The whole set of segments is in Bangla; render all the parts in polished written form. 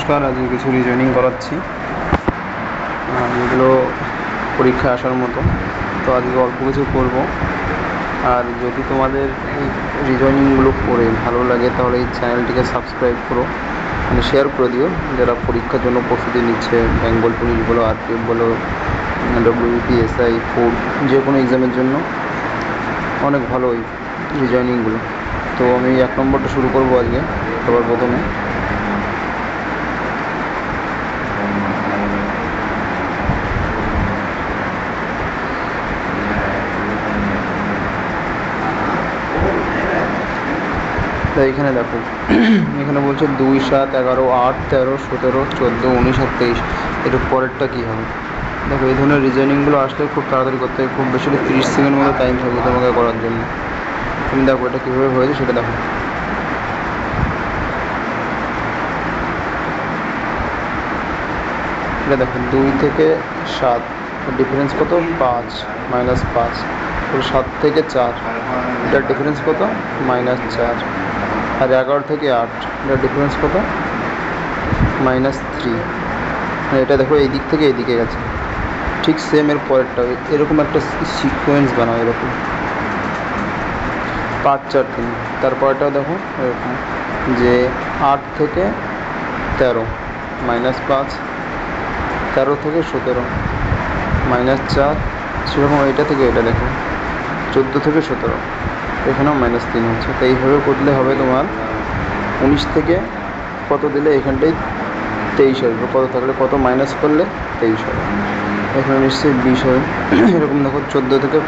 নমস্কার। আজকে কিছু রিজনিং করাচ্ছি, যেগুলো পরীক্ষায় আসার মতো। তো আজকে অল্প কিছু করব। আর যদি তোমাদের এই রিজনিংগুলো করে ভালো লাগে তাহলে এই চ্যানেলটিকে সাবস্ক্রাইব করো, মানে শেয়ার করে দিও যারা পরীক্ষার জন্য প্রস্তুতি নিচ্ছে। বেঙ্গল পুলিশ বলো, আরপিএফ বলো, ডব্লিউবিপিএসআই, ফুড, যে কোনো এক্সামের জন্য অনেক ভালো ওই রিজনিংগুলো। তো আমি 1 নম্বরটা শুরু করবো আজকে। সবার প্রথমে তো এখানে দেখো, এখানে বলছে 2, 7, 11, 8, 13, 17, 14, 19 আর 23। এর পরেরটা কী হবে? দেখো, এই ধরনের রিজনিংগুলো আসলে খুব তাড়াতাড়ি করতে হবে। খুব বেশি হলে 30 সেকেন্ড মতো টাইম থাকবে তোমাকে করার জন্য। তুমি দেখো এটা কীভাবে হয়েছে সেটা দেখো। এটা দেখো, 2 থেকে 7 ডিফারেন্স কত? 5, -5। 7 থেকে 4 এটার ডিফারেন্স কত? -4। আর 11 থেকে 8 এটার ডিফারেন্স কত? -3। এটা দেখো এই দিক থেকে এদিকে গেছে। ঠিক সেম এর পরেরটা এরকম একটা সিকোয়েন্স বানাও, এরকম 5, 4, 3। তারপরটাও দেখো এরকম, যে 8 থেকে 13 -5, 13 থেকে 17 -4। সেরকম এটা থেকে এটা দেখো 14 থেকে 17, এখানেও -3 হচ্ছে। তো এইভাবে করলে হবে তোমার 19 থেকে কত দিলে এখানটায় 23 আসবে, কত থাকলে কত মাইনাস করলে 23 হবে। এখানে নিশ্চয়ই 20 হবে। এরকম দেখো 14 থেকে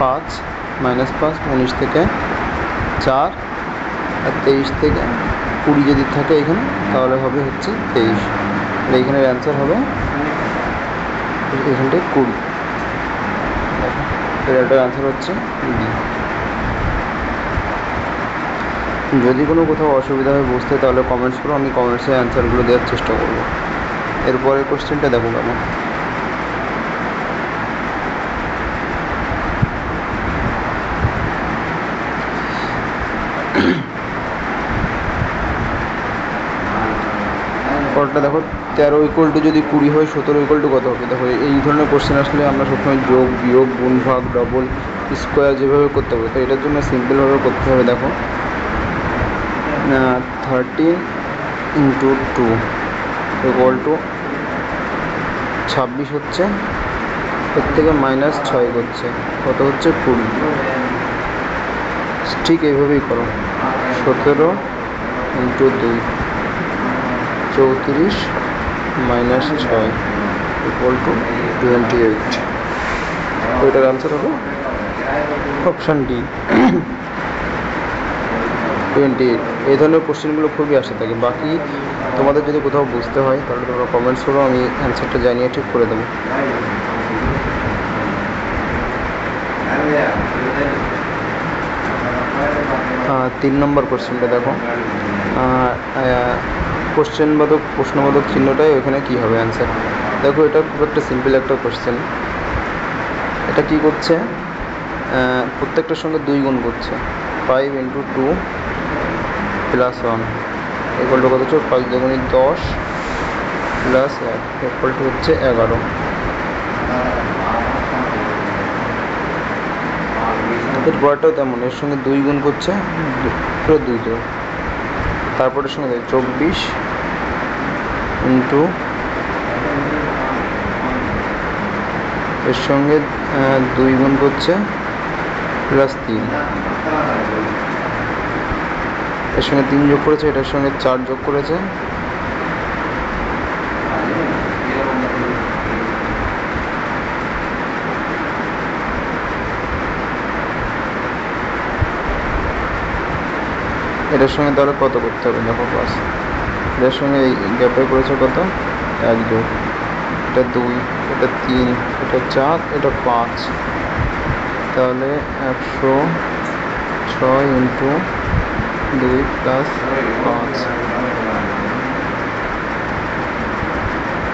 5 -5, 19 থেকে 4 আর 23 থেকে 20 যদি থাকে এখানে তাহলে হবে হচ্ছে 23। আর এইখানের অ্যান্সার হবে এখানটায় 20। এটার অ্যান্সার হচ্ছে বি। যদি কোনো কোথাও অসুবিধা হয় বুঝতে তাহলে কমেন্টস করো, আমি কমেন্টসে অ্যান্সারগুলো দেওয়ার চেষ্টা করবো। এরপরে কোশ্চেনটা দেখো কেমন। পরটা দেখো, 13 = যদি 20 হয়, 17 কত হবে? দেখো এই ধরনের কোশ্চেন আসলে আমরা সবসময় যোগ, বিয়োগ, গুণ, ভাগ, ডবল, স্কোয়ার যেভাবে করতে হবে, তো এটার জন্য সিম্পলভাবে করতে হবে। দেখো 13 × 2 = 26 হচ্ছে। এর থেকে -6 করছে, কত হচ্ছে? 20। ঠিক এইভাবেই করো। 17 × 2 34 - 6 = 28। তো এটার আনসার হবে অপশান ডি, 28। এই ধরনের কোশ্চেনগুলো খুবই আসে থাকে। বাকি তোমাদের যদি কোথাও বুঝতে হয় তাহলে তোমরা কমেন্টস করো, আমি অ্যান্সারটা জানিয়ে ঠিক করে দেবো। 3 নম্বর কোশ্চেনটা দেখো, প্রশ্নবোধক চিহ্নটাই ওইখানে কী হবে অ্যান্সার। দেখো এটা খুব একটা সিম্পল একটা কোশ্চেন। এটা কি করছে? প্রত্যেকটার সঙ্গে 2 গুণ করছে। 5 × 2 + 1 = কত হচ্ছে? 5 × 2 = 10 + 1 হচ্ছে 11। এর পরটাও তেমন, এর সঙ্গে 2 গুণ করছে, 2 তারপরের সঙ্গে 24 × এর সঙ্গে 2 গুণ করছে +3, এর সঙ্গে 3 যোগ করেছে, এটার সঙ্গে 4 যোগ করেছে, এটার সঙ্গে তাহলে কত করতে হবে? দেখো 5, এটার সঙ্গে এই গ্যাপে করেছে কত? 1 যোগ, এটা 2, এটা 3, এটা 4, এটা 5। তাহলে 106 × 2 + 5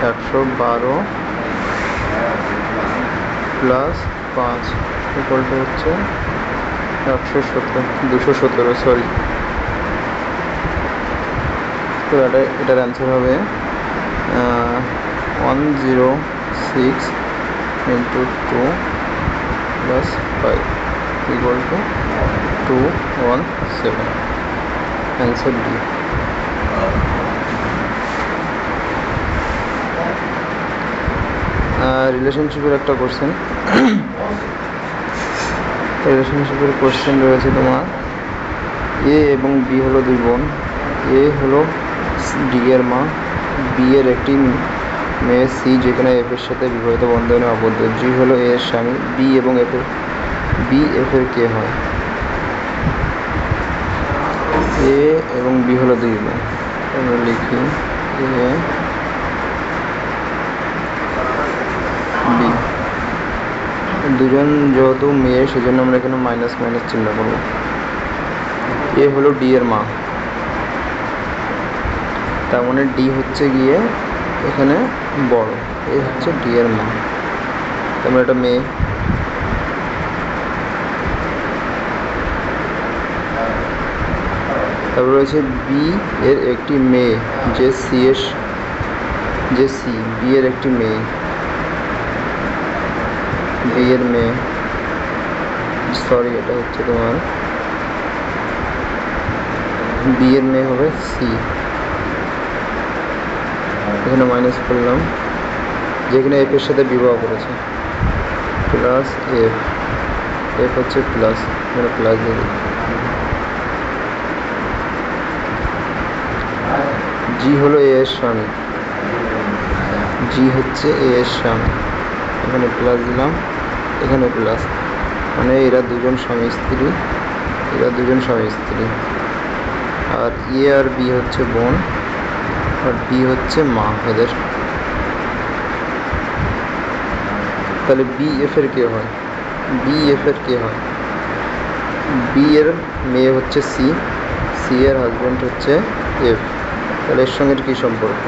112 + 5 হচ্ছে 217, সরি। তো এটার অ্যান্সার হবে 106 into 2 plus 5 equal to 217. Answer D. রিলেশনশিপের একটা কোশ্চেন। রিলেশনশিপের কোশ্চেন রয়েছে তোমার, এ এবং বি হলো দুই বোন। এ হলো ডি এর মা, বি এর একটি মেয়ে সি যেখানে এফ এর সাথে বিবাহিত বন্ধনে আবদ্ধ। জি হলো এ এর স্বামী। বি এফ এর কে হয়? এ এবং বি হলো দুই বোন। আমরা লিখি এ বি। দুজন যেহেতু মেয়ে সেজন্য আমরা এখানে মাইনাস মাইনাস চিহ্ন করবো। এ হলো ডি এর মা, তার মানে ডি হচ্ছে গিয়ে এখানে বড়, এ হচ্ছে ডি এর মা, তার মানে এটা মেয়ে। তারপর রয়েছে বি এর একটি মেয়ে যে সি বি এর একটি মেয়ে, বি এর মেয়ে, সরি এটা হচ্ছে তোমার বি এর মেয়ে হবে সি, এখানে মাইনাস করলাম, যেখানে এফ এর সাথে বিবাহ করেছে, প্লাস এফ হচ্ছে প্লাস, মানে প্লাস দিয়ে দিই। জি হলো এ এর স্বামী, জি হচ্ছে এ এর স্বামী, এখানে প্লাস দিলাম, এখানে প্লাস, মানে এরা দুজন স্বামী স্ত্রী, আর এ আর বি হচ্ছে বোন, আর বি হচ্ছে মা এদের। তাহলে বি এফ এর কে হয়? বি এর মেয়ে হচ্ছে সি এর হাজব্যান্ড হচ্ছে এফ। তাহলে এর সঙ্গে কী সম্পর্ক?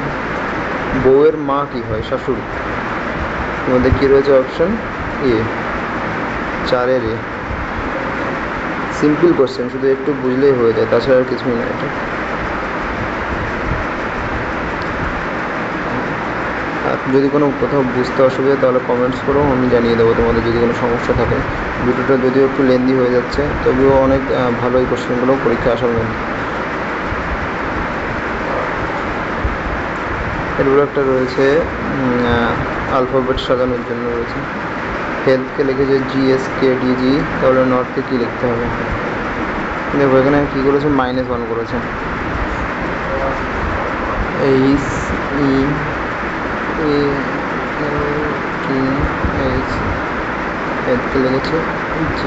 বউয়ের মা কি হয়? শাশুড়ি। তোমাদের কী রয়েছে অপশন এ, 4-এর এ। সিম্পল কোশ্চেন, শুধু একটু বুঝলেই হয়ে যায়, তাছাড়া আর কিছুই না এটা। আর যদি কোনো কোথাও বুঝতে অসুবিধা তাহলে কমেন্টস করো, আমি জানিয়ে দেবো তোমাদের যদি কোনো সমস্যা থাকে। ভিডিওটা যদিও একটু লেন্দি হয়ে যাচ্ছে, তবুও অনেক ভালো এই কোশ্চেনগুলো পরীক্ষা আসার মধ্যে। এরপর একটা রয়েছে আলফাবেট সাজানোর জন্য রয়েছে। হেলথকে লিখেছে GSKDG, তাহলে নর্থকে কী লিখতে হবে? দেখো এখানে কী করেছে, -1 করেছে। হেলথকে লিখেছে GSKZDG।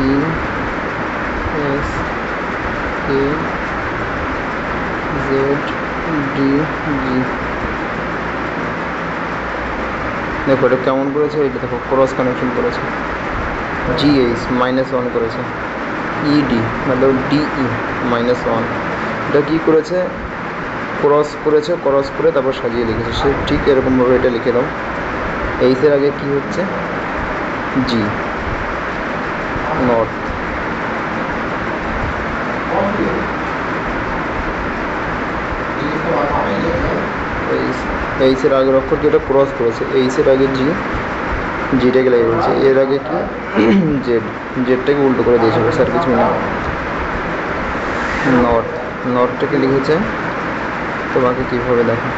দেখো এটা কেমন করেছে, এটা দেখো ক্রস কানেকশন করেছে। GH -1 করেছে, ED মানে DE -1। এটা কী করেছে, ক্রস করে তারপর সাজিয়ে লিখেছে। সে ঠিক এরকমভাবে এটা লিখে দাও। এইচের আগে কি হচ্ছে, জি, নর্থ। এইচের আগের অক্ষর যেটা ক্রস করেছে, এইচের আগে জি, জিটাকে লাগিয়ে বলছে। এর আগে কি, জেডটাকে উল্টো করে দিয়েছিল, স্যার কিছু না। নর্থটাকে লিখেছে, তোমাকে কীভাবে দেখো,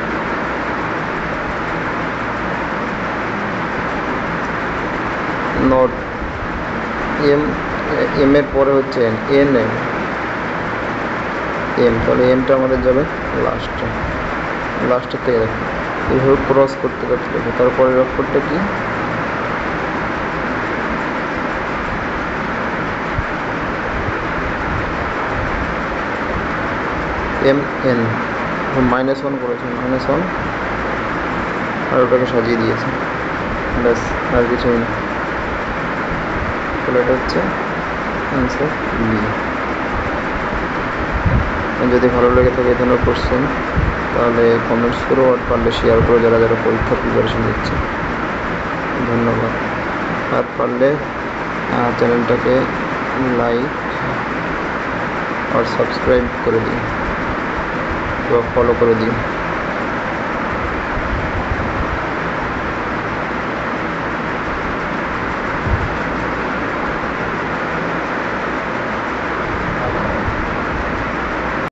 নর্থ এম এর পরে হচ্ছে এম, তাহলে এমটা আমাদের যাবে লাস্টের থেকে দেখো, এইভাবে ক্রস করতে দেখো। তারপরের অক্ষরটা কি, MN, -1 করেছে, -1 আর ওটাকে সাজিয়ে দিয়েছে, ব্যাস আর কিছুই না। তাহলে এটা হচ্ছে অ্যান্সার বি। যদি ভালো লেগে থাকে এই ধরনের কোশ্চেন তাহলে কমেন্টস করো, আর পারলে শেয়ার করো যারা পরীক্ষার প্রিপারেশন নিচ্ছে। ধন্যবাদ। আর পারলে চ্যানেলটাকে লাইক আর সাবস্ক্রাইব করে দিন। তো ফলো করে দিও।